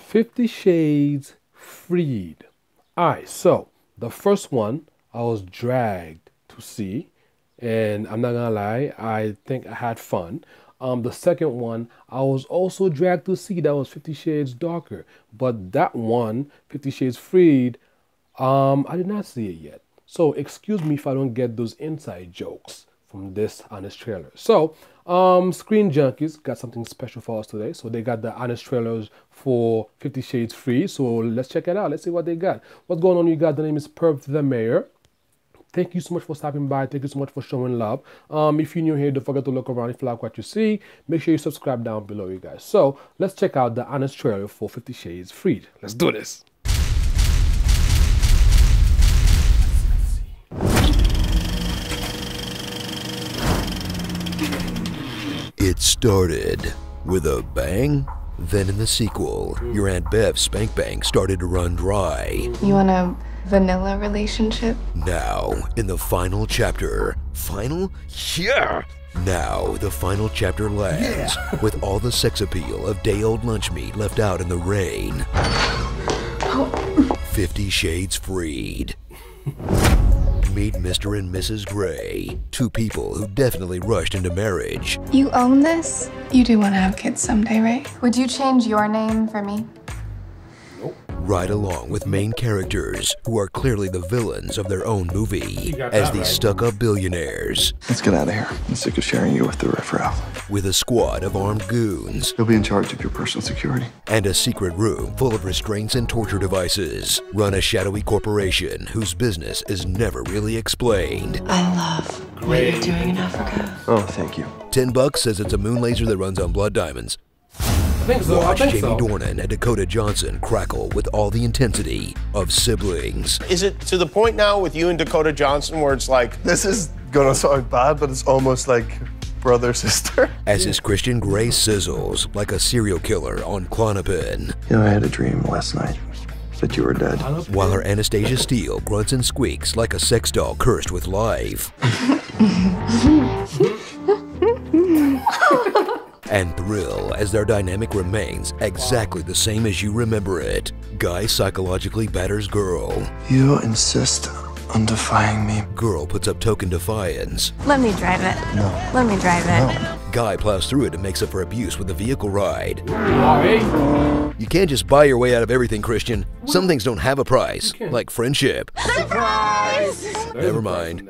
50 Shades Freed. Alright, so the first one I was dragged to see, and I'm not gonna lie, I think I had fun. The second one I was also dragged to see, that was 50 Shades Darker. But that one, 50 Shades Freed, I did not see it yet. So excuse me if I don't get those inside jokes from this honest trailer. So ScreenJunkies got something special for us today. So they got the honest trailers for 50 Shades Freed. So let's check it out. Let's see what they got. What's going on, you guys? The name is Perp the Mayor. Thank you so much for stopping by. Thank you so much for showing love. If you're new here, don't forget to look around. If you like what you see, make sure you subscribe down below, you guys. So let's check out the honest trailer for 50 Shades Freed. Let's do this. It started with a bang. Then in the sequel, your Aunt Bev's spank bank started to run dry. You want a vanilla relationship? Now, in the final chapter, final? Yeah! Now, the final chapter lands with all the sex appeal of day-old lunch meat left out in the rain. 50 Shades Freed. Meet Mr. and Mrs. Gray, two people who definitely rushed into marriage. You own this? You do want to have kids someday, right? Would you change your name for me? Right along with main characters who are clearly the villains of their own movie as these stuck-up billionaires. Let's get out of here. I'm sick of sharing you with the riffraff. With a squad of armed goons. You'll be in charge of your personal security. And a secret room full of restraints and torture devices. Run a shadowy corporation whose business is never really explained. I love what you're doing in Africa. Oh, thank you. $10 says it's a moon laser that runs on blood diamonds. Watch Jamie Dornan and Dakota Johnson crackle with all the intensity of siblings. Is it to the point now with you and Dakota Johnson where it's like, This is gonna sound bad, but it's almost like brother, sister. As his Christian Grey sizzles like a serial killer on Klonopin. You know, I had a dream last night that you were dead. While her Anastasia Steele grunts and squeaks like a sex doll cursed with life. And thrill as their dynamic remains exactly the same as you remember it. Guy psychologically batters girl. You insist on defying me. Girl puts up token defiance. Let me drive it. No. Let me drive it. Guy plows through it and makes up for abuse with a vehicle ride. You can't just buy your way out of everything, Christian. Some things don't have a price, like friendship. Surprise! Never mind.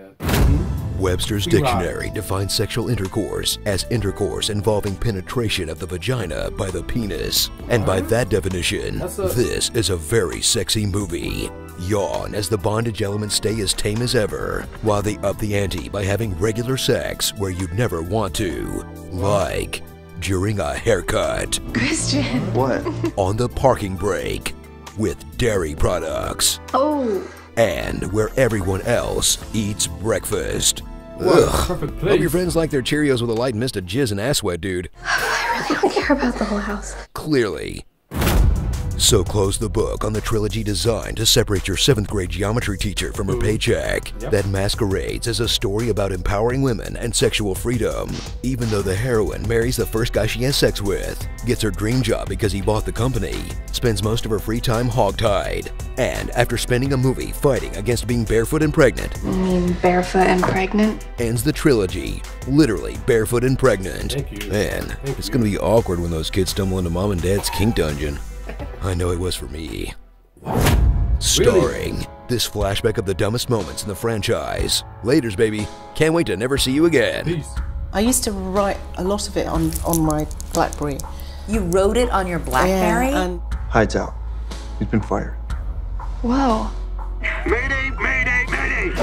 Webster's Dictionary defines sexual intercourse as intercourse involving penetration of the vagina by the penis. And by that definition, this is a very sexy movie. Yawn as the bondage elements stay as tame as ever, while they up the ante by having regular sex where you'd never want to. Like during a haircut. Christian. What? On the parking brake with dairy products. Oh. And where everyone else eats breakfast. Ugh. Perfect place. Hope your friends like their Cheerios with a light mist of jizz and ass sweat, dude. I really don't care about the whole house. Clearly. So close the book on the trilogy designed to separate your 7th grade geometry teacher from her paycheck that masquerades as a story about empowering women and sexual freedom, even though the heroine marries the first guy she has sex with, gets her dream job because he bought the company, spends most of her free time hogtied, and after spending a movie fighting against being barefoot and pregnant, You mean barefoot and pregnant? ends the trilogy literally barefoot and pregnant. Thank you. Man, it's gonna be awkward when those kids stumble into mom and dad's kink dungeon. I know it was for me. Starring this flashback of the dumbest moments in the franchise. Laters, baby. Can't wait to never see you again. Peace. I used to write a lot of it on my BlackBerry. You wrote it on your BlackBerry? Yeah, and Hides out. He's been fired. Whoa. Mayday, mayday, mayday!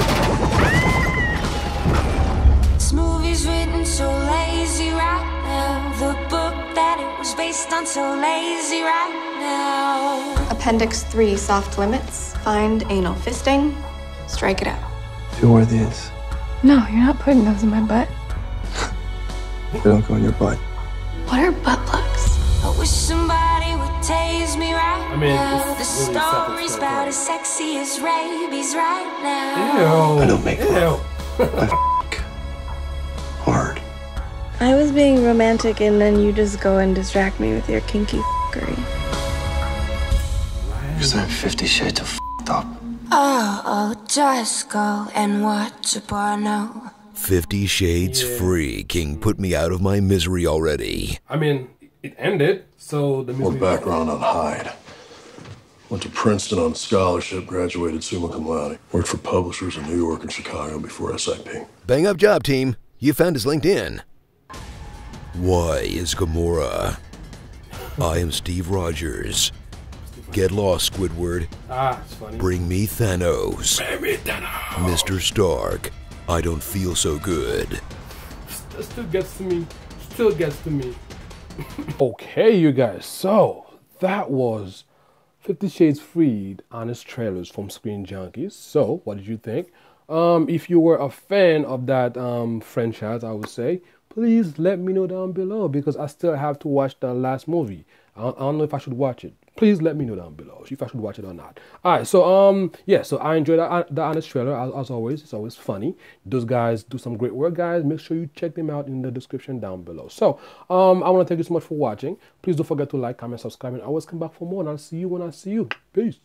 This movie's written so lazy right now. The book that it was based on so lazy right now. Appendix 3, soft limits. Find anal fisting. Strike it out. Who are these? No, you're not putting those in my butt. They don't go in your butt. What are butt plugs? I wish somebody would tase me right I mean, now. it's The really story's self-explanatory. about as sexy as rabies right now. Ew. I don't make love. Ew. I f*** hard. I was being romantic and then you just go and distract me with your kinky f***ery. Because I'm 50 shades of f***ed up. Oh, just go and watch a porno. 50 Shades Freaking put me out of my misery already. I mean, it ended, so the More movie... background on Hyde. Went to Princeton on scholarship, graduated summa cum laude. Worked for publishers in New York and Chicago before SIP. Bang up job, team. You found his LinkedIn. Why is Gamora? I am Steve Rogers. Get lost, Squidward. Ah, it's funny. Bring me Thanos. Bring me Thanos. Mr. Stark, I don't feel so good. That still gets to me. Still gets to me. Okay, you guys. So, that was 50 Shades Freed honest trailers from ScreenJunkies. So, what did you think? If you were a fan of that franchise, I would say, please let me know down below because I still have to watch the last movie. I don't know if I should watch it. Please let me know down below if I should watch it or not. All right, so yeah, so I enjoyed the honest trailer as always. It's always funny. Those guys do some great work, guys. Make sure you check them out in the description down below. So I want to thank you so much for watching. Please don't forget to like, comment, subscribe, and always come back for more. And I'll see you when I see you. Peace.